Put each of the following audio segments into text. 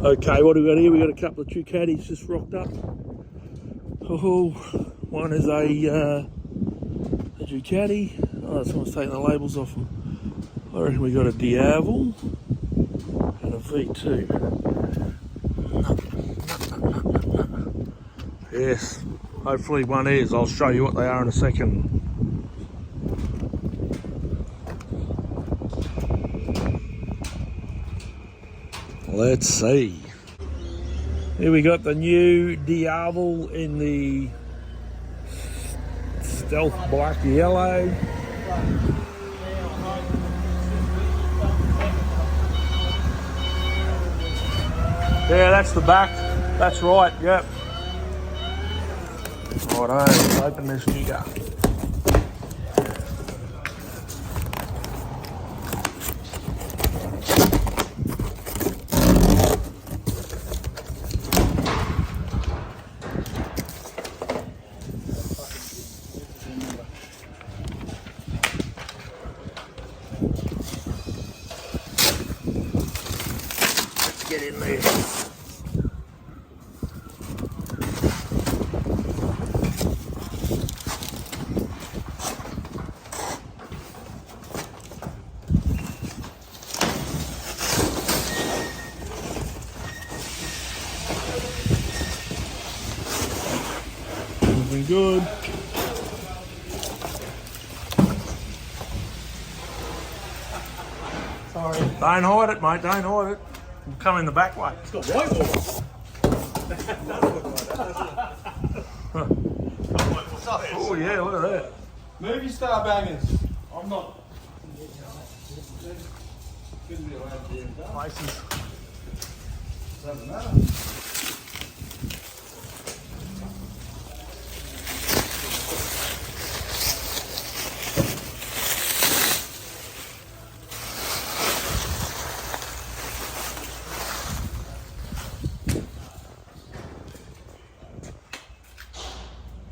Okay, what do we got here? We got a couple of Ducatis just rocked up. Oh, one is a Ducati. Oh, someone's taking the labels off them. I reckon we got a Diavel and a V2. Yes, hopefully one is. I'll show you what they are in a second. Let's see. Here we got the new Diavel in the stealth black yellow. Yeah, that's the back. That's right, yep. Righto, let's open this jigger. Get in there. Looking good. Sorry. Don't hide it, mate, don't hide it. We'll come in the back way. It's got white water. Oh yeah, look at that. Movie star bangers. I'm not. Couldn't be allowed to do that. Places. Doesn't matter.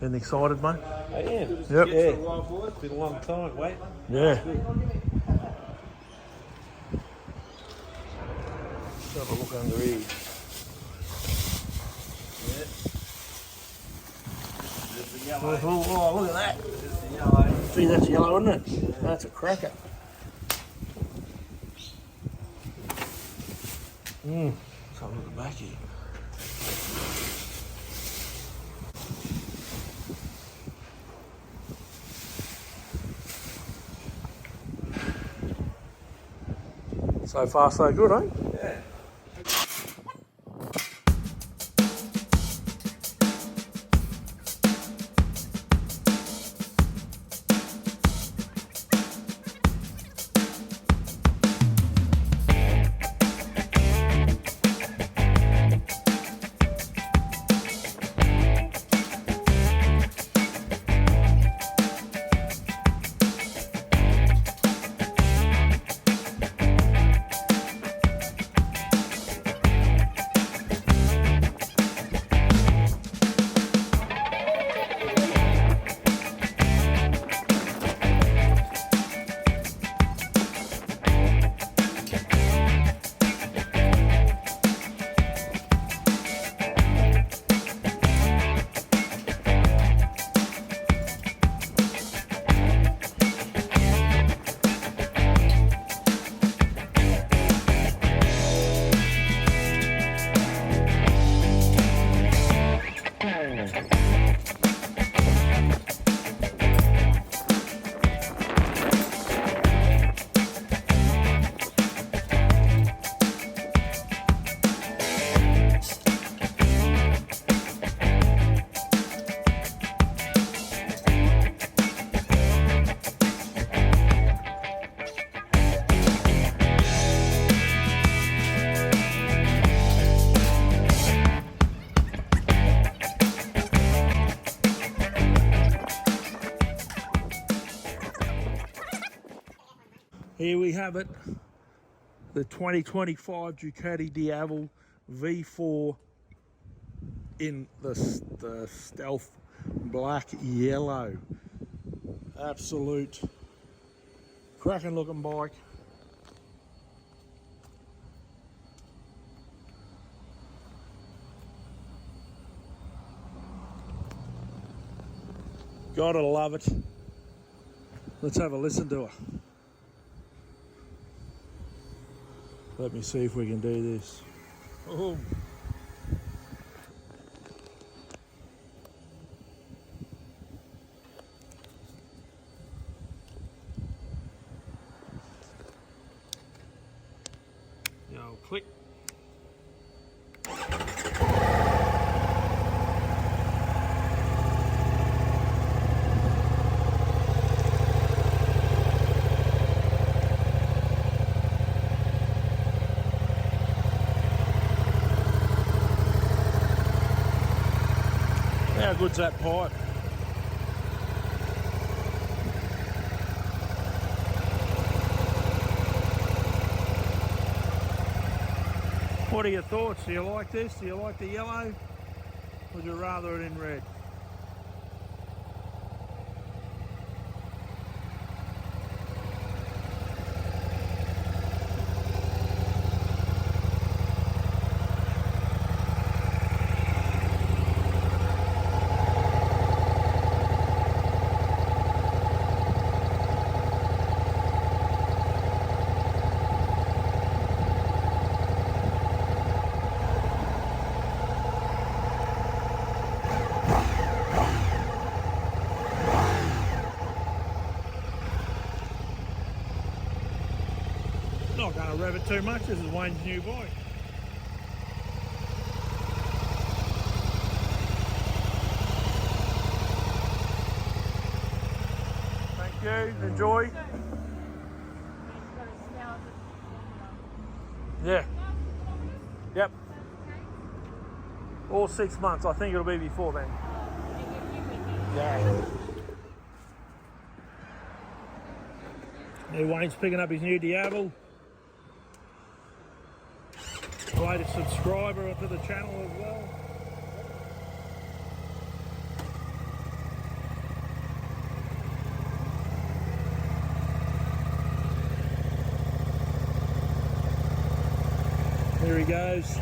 Getting excited, mate? I am. Yep. Yeah. It's been a long time waiting. Yeah. Let's have a look under here. Oh, look at that. See, that's yellow, isn't it? Yeah. That's a cracker. Let's have a look at the back here. So far, so good, eh? Yeah. Here we have it, the 2025 Ducati Diavel V4 in the stealth black yellow. Absolute cracking looking bike. Gotta love it. Let's have a listen to her. Let me see if we can do this. Oh. Yo, click. How good's that pipe? What are your thoughts? Do you like this? Do you like the yellow? Or would you rather it in red? Not going to rev it too much. This is Wayne's new bike. Thank you. Enjoy. Yeah. Yep. Or 6 months. I think it'll be before then. Yeah. There Wayne's picking up his new Diavel. Latest subscriber to the channel as well. There he goes.